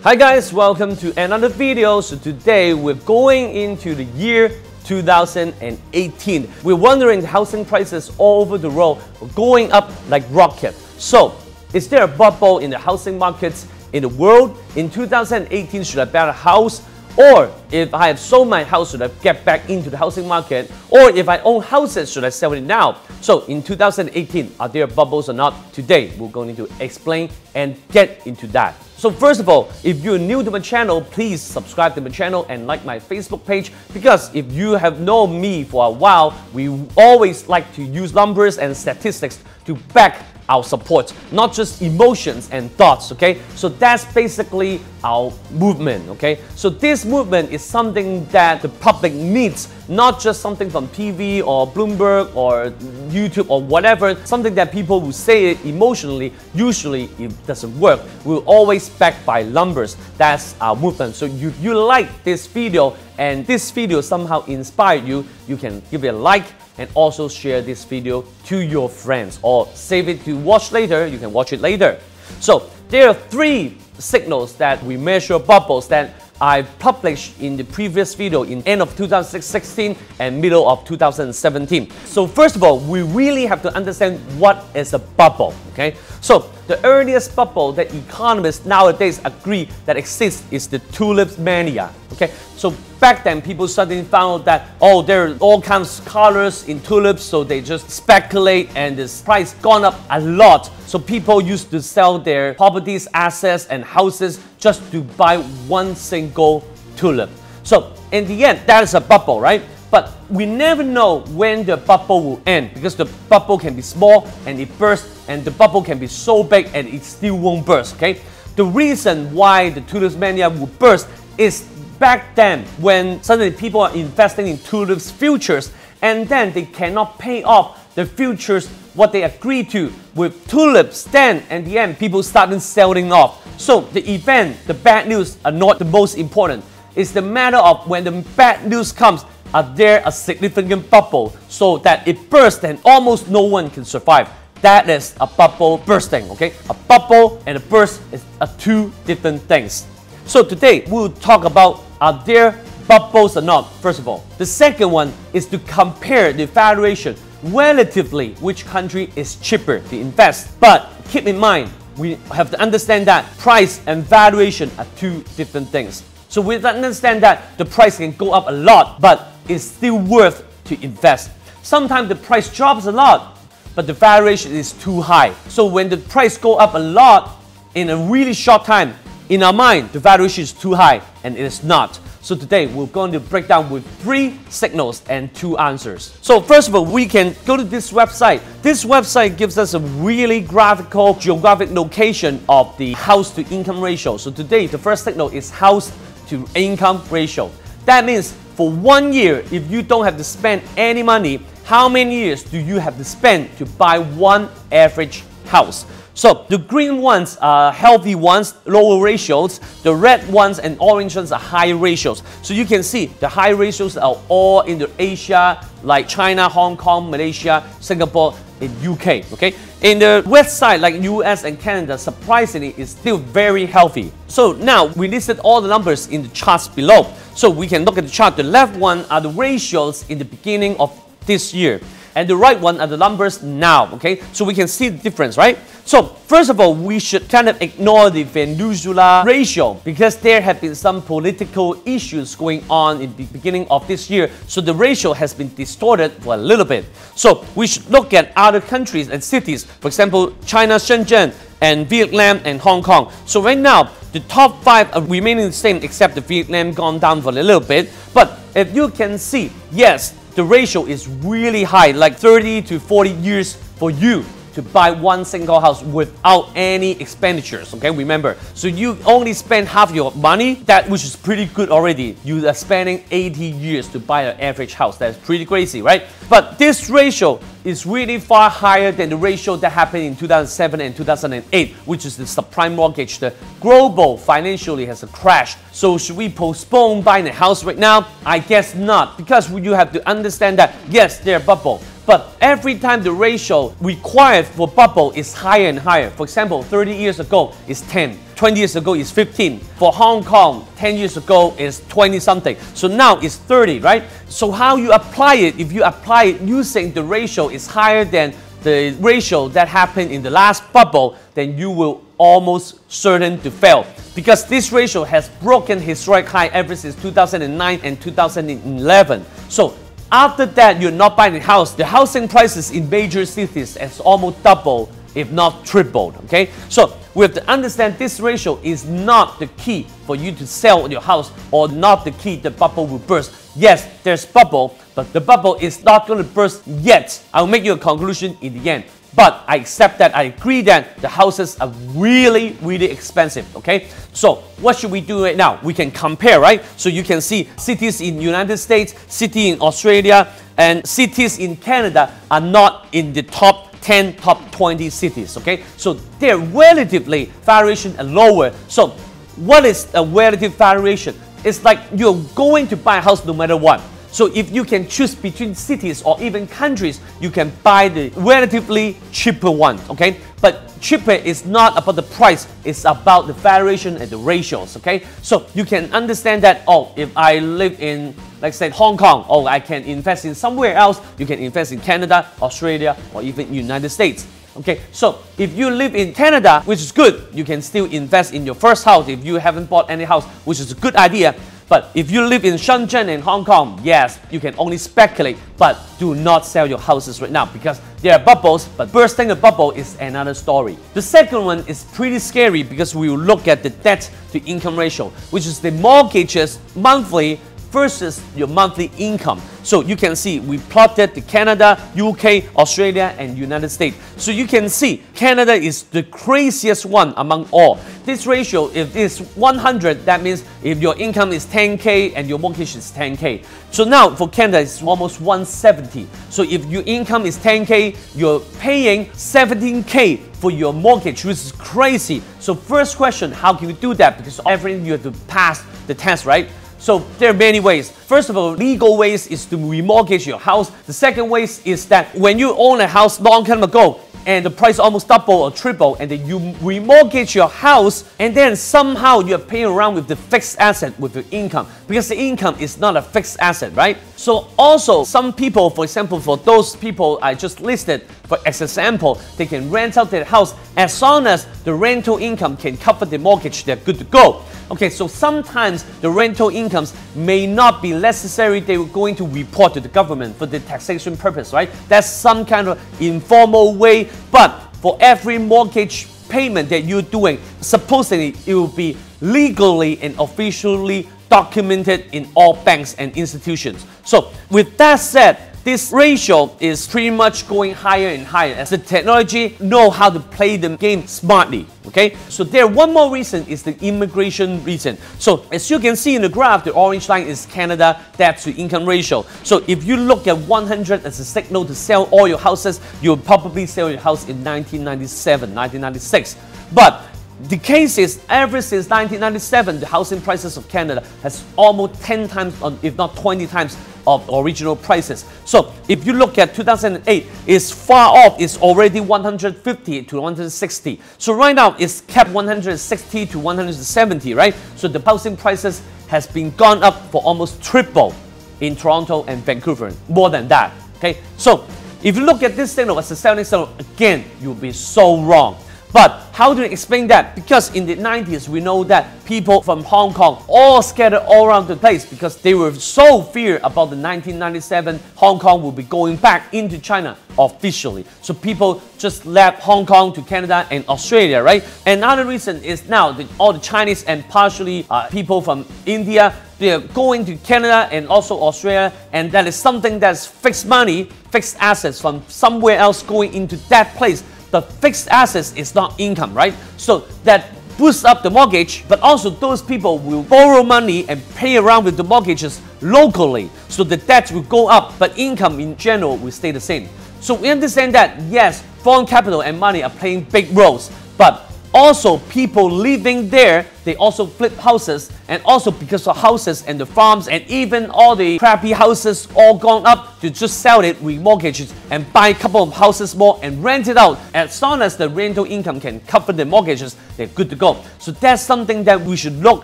Hi guys, welcome to another video. So today we're going into the year 2018. We're wondering the housing prices all over the world are going up like rocket. So is there a bubble in the housing markets in the world? In 2018, should I buy a house? Or if I have sold my house, should I get back into the housing market? Or if I own houses, should I sell it now? So in 2018, are there bubbles or not? Today, we're going to explain and get into that. So first of all, if you're new to my channel, please subscribe to my channel and like my Facebook page, because if you have known me for a while, we always like to use numbers and statistics to back our support, not just emotions and thoughts, okay? So that's basically our movement, okay? So this movement is something that the public needs, not just something from TV or Bloomberg or YouTube or whatever, something that people will say it emotionally. Usually it doesn't work. We're always backed by numbers. That's our movement. So if you like this video and this video somehow inspired you, you can give it a like and also share this video to your friends or save it to watch later. You can watch it later. So there are three signals that we measure bubbles that I published in the previous video in end of 2016 and middle of 2017. So first of all, we really have to understand what is a bubble, okay? So the earliest bubble that economists nowadays agree that exists is the Tulip mania, okay? So back then, people suddenly found out that, oh, there are all kinds of colors in tulips, so they just speculate and this price gone up a lot. So people used to sell their properties, assets, and houses just to buy one single tulip. So in the end, that is a bubble, right? But we never know when the bubble will end, because the bubble can be small and it bursts, and the bubble can be so big and it still won't burst, okay? The reason why the tulip mania will burst is back then when suddenly people are investing in tulips futures and then they cannot pay off the futures what they agreed to with tulips. Then at the end, people started selling off. So the event, the bad news are not the most important. It's the matter of when the bad news comes, are there a significant bubble so that it bursts and almost no one can survive. That is a bubble bursting, okay? A bubble and a burst are two different things. So today we'll talk about, are there bubbles or not, first of all. The second one is to compare the valuation relatively which country is cheaper to invest. But keep in mind, we have to understand that price and valuation are two different things. So we understand that the price can go up a lot, but it's still worth to invest. Sometimes the price drops a lot, but the valuation is too high. So when the price go up a lot in a really short time, in our mind, the valuation is too high, and it is not. So today, we're going to break down with three signals and two answers. So first of all, we can go to this website. This website gives us a really graphical geographic location of the house to income ratio. So today, the first signal is house to income ratio. That means for 1 year, if you don't have to spend any money, how many years do you have to spend to buy one average house? So the green ones are healthy ones, lower ratios. The red ones and orange ones are high ratios. So you can see the high ratios are all in the Asia, like China, Hong Kong, Malaysia, Singapore, and UK, okay? In the west side, like US and Canada, surprisingly, is still very healthy. So now we listed all the numbers in the charts below. So we can look at the chart. The left one are the ratios in the beginning of this year, and the right one are the numbers now, okay? So we can see the difference, right? So first of all, we should kind of ignore the Venezuela ratio because there have been some political issues going on in the beginning of this year. So the ratio has been distorted for a little bit. So we should look at other countries and cities, for example, China, Shenzhen, and Vietnam and Hong Kong. So right now, the top five are remaining the same except the Vietnam gone down for a little bit. But if you can see, yes, the ratio is really high, like 30 to 40 years for you to buy one single house without any expenditures, okay? Remember, so you only spend half your money, that which is pretty good already. You are spending 80 years to buy an average house. That's pretty crazy, right? But this ratio is really far higher than the ratio that happened in 2007 and 2008, which is the subprime mortgage. The global financially has a crash. So should we postpone buying a house right now? I guess not, because you have to understand that yes, there are bubbles. But every time the ratio required for bubble is higher and higher. For example, 30 years ago is 10, 20 years ago is 15. For Hong Kong, 10 years ago is 20 something. So now it's 30, right? So how you apply it, if you apply it using the ratio is higher than the ratio that happened in the last bubble, then you will almost certain to fail. Because this ratio has broken historic high ever since 2009 and 2011. So after that, you're not buying a house. The housing prices in major cities has almost doubled, if not tripled. Okay, so we have to understand this ratio is not the key for you to sell your house, or not the key the bubble will burst. Yes, there's bubble, but the bubble is not going to burst yet. I'll make you a conclusion in the end. But I accept that, I agree that the houses are really, really expensive, okay? So what should we do right now? We can compare, right? So you can see cities in United States, city in Australia, and cities in Canada are not in the top 10, top 20 cities, okay? So their relatively variation are lower. So what is a relative variation? It's like you're going to buy a house no matter what. So if you can choose between cities or even countries, you can buy the relatively cheaper one, okay? But cheaper is not about the price, it's about the variation and the ratios, okay? So you can understand that, oh, if I live in, like say, Hong Kong, oh, I can invest in somewhere else. You can invest in Canada, Australia, or even United States. Okay, so if you live in Canada, which is good, you can still invest in your first house if you haven't bought any house, which is a good idea. But if you live in Shenzhen and Hong Kong, yes, you can only speculate, but do not sell your houses right now because there are bubbles, but bursting a bubble is another story. The second one is pretty scary because we will look at the debt to income ratio, which is the mortgages monthly versus your monthly income. So you can see we plotted the Canada, UK, Australia, and United States. So you can see Canada is the craziest one among all. This ratio, if it's 100, that means if your income is 10K and your mortgage is 10K. So now for Canada, it's almost 170. So if your income is 10K, you're paying 17K for your mortgage, which is crazy. So first question, how can you do that? Because everything you have to pass the test, right? So there are many ways. First of all, legal ways is to remortgage your house. The second way is that when you own a house long time ago and the price almost double or triple, and then you remortgage your house, and then somehow you're paying around with the fixed asset with your income, because the income is not a fixed asset, right? So also some people, for example, for those people I just listed, for example, they can rent out their house as long as the rental income can cover the mortgage, they're good to go. Okay, so sometimes the rental incomes may not be necessary. They were going to report to the government for the taxation purpose, right? That's some kind of informal way. But for every mortgage payment that you're doing, supposedly it will be legally and officially documented in all banks and institutions. So with that said, this ratio is pretty much going higher and higher as the technology know how to play the game smartly. Okay, so there one more reason is the immigration reason. So as you can see in the graph, the orange line is Canada debt to income ratio. So if you look at 100 as a signal to sell all your houses, you'll probably sell your house in 1997, 1996. But the case is, ever since 1997, the housing prices of Canada has almost 10 times, if not 20 times, of original prices. So if you look at 2008, it's far off. It's already 150 to 160. So right now it's kept 160 to 170, right? So the housing prices has been gone up for almost triple in Toronto and Vancouver, more than that. Okay, so if you look at this signal as a selling signal, again, you'll be so wrong. But how do you explain that? Because in the 90s, we know that people from Hong Kong all scattered all around the place because they were so feared about the 1997 Hong Kong will be going back into China officially. So people just left Hong Kong to Canada and Australia, right? Another reason is now that all the Chinese and partially people from India, they are going to Canada and also Australia, and that is something that's fixed money, fixed assets from somewhere else going into that place. The fixed assets is not income, right? So that boosts up the mortgage, but also those people will borrow money and pay around with the mortgages locally. So the debt will go up, but income in general will stay the same. So we understand that, yes, foreign capital and money are playing big roles, but also people living there, they also flip houses, and also because of houses and the farms and even all the crappy houses all gone up, to just sell it, remortgage it, and buy a couple of houses more and rent it out. As long as the rental income can cover the mortgages, they're good to go. So that's something that we should look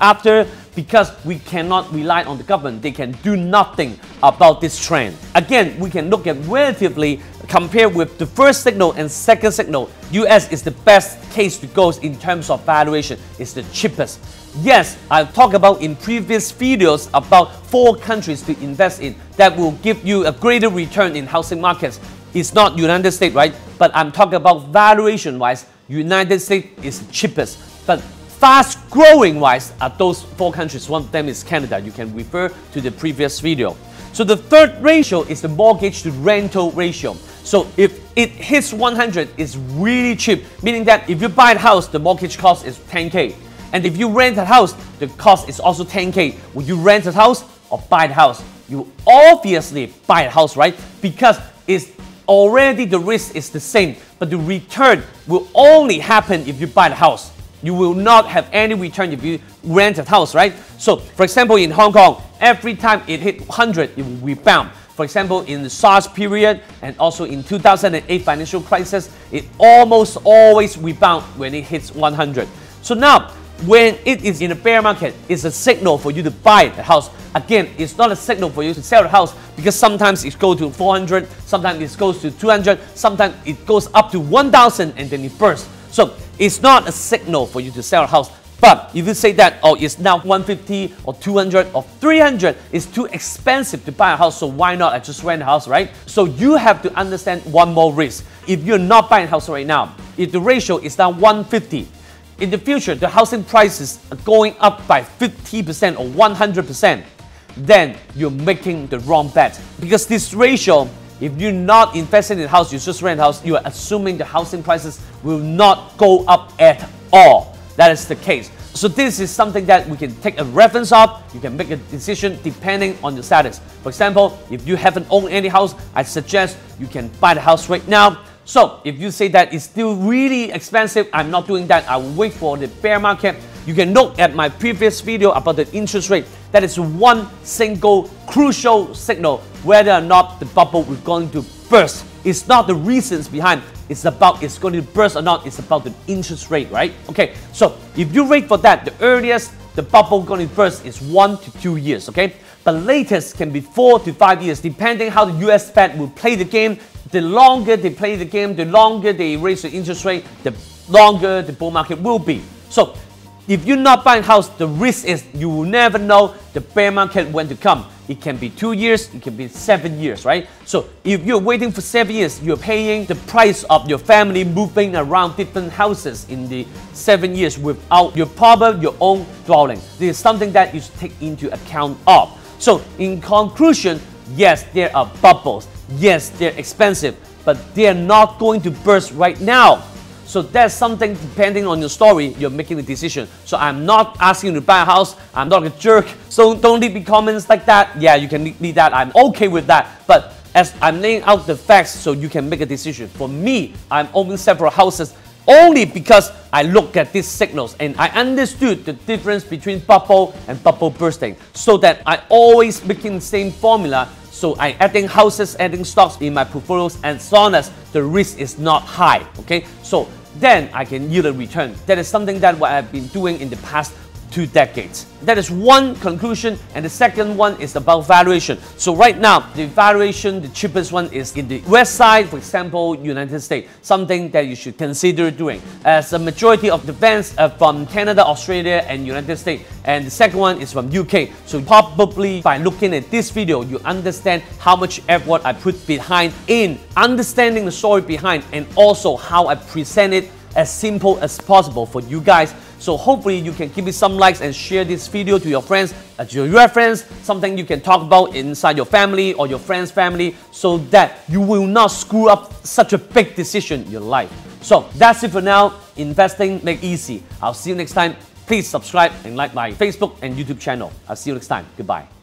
after, because we cannot rely on the government. They can do nothing about this trend. Again, we can look at relatively, compare with the first signal and second signal. US is the best case to go in terms of valuation. It's the cheapest. Yes, I've talked about in previous videos about 4 countries to invest in that will give you a greater return in housing markets. It's not United States, right? But I'm talking about valuation-wise, United States is the cheapest. But fast growing wise are those 4 countries. One of them is Canada. You can refer to the previous video. So the third ratio is the mortgage to rental ratio. So if it hits 100, it's really cheap, meaning that if you buy a house, the mortgage cost is 10K. And if you rent a house, the cost is also 10K. Will you rent a house or buy the house? You obviously buy a house, right? Because it's already the risk is the same, but the return will only happen if you buy the house. You will not have any return if you rent a house, right? So, for example, in Hong Kong, every time it hit 100, it will rebound. For example, in the SARS period and also in 2008 financial crisis, it almost always rebound when it hits 100. So now, when it is in a bear market, it's a signal for you to buy the house. Again, it's not a signal for you to sell the house, because sometimes it goes to 400, sometimes it goes to 200, sometimes it goes up to 1,000 and then it bursts. So it's not a signal for you to sell a house. But if you say that, oh, it's now 150 or 200 or 300, it's too expensive to buy a house, so why not I just rent a house, right? So you have to understand one more risk. If you're not buying a house right now, if the ratio is now 150, in the future, the housing prices are going up by 50% or 100%, then you're making the wrong bet. Because this ratio, if you're not investing in a house, you just rent a house, you are assuming the housing prices will not go up at all. That is the case. So this is something that we can take a reference of. You can make a decision depending on your status. For example, if you haven't owned any house, I suggest you can buy the house right now. So if you say that it's still really expensive, I'm not doing that, I will wait for the bear market. You can look at my previous video about the interest rate. That is one single crucial signal whether or not the bubble is going to burst. It's not the reasons behind, it's about it's going to burst or not, it's about the interest rate, right? Okay, so if you wait for that, the earliest the bubble going to burst is 1 to 2 years, okay? But latest can be 4 to 5 years, depending how the US Fed will play the game. The longer they play the game, the longer they raise the interest rate, the longer the bull market will be. So if you're not buying a house, the risk is you will never know the bear market when to come. It can be 2 years, it can be 7 years, right? So if you're waiting for 7 years, you're paying the price of your family moving around different houses in the 7 years without your own dwelling. This is something that you should take into account of. So in conclusion, yes, there are bubbles. Yes, they're expensive, but they're not going to burst right now. So that's something depending on your story, you're making the decision. So I'm not asking you to buy a house. I'm not a jerk. So don't leave me comments like that. Yeah, you can leave that. I'm okay with that. But as I'm laying out the facts so you can make a decision. For me, I'm owning several houses only because I look at these signals and I understood the difference between bubble and bubble bursting. So that I always making the same formula. So I adding houses, adding stocks in my portfolios as long as the risk is not high. Okay, so then I can yield a return. That is something that what I've been doing in the past 2 decades. That is one conclusion, and the second one is about valuation. So right now, the valuation, the cheapest one is in the west side, for example, United States, something that you should consider doing. As a majority of the banks are from Canada, Australia, and United States, and the second one is from UK. So probably by looking at this video, you understand how much effort I put behind in understanding the story behind, and also how I present it as simple as possible for you guys. So hopefully you can give me some likes and share this video to your friends as your reference, something you can talk about inside your family or your friend's family, so that you will not screw up such a big decision in your life. So that's it for now. Investing Made Easy. I'll see you next time. Please subscribe and like my Facebook and YouTube channel. I'll see you next time. Goodbye.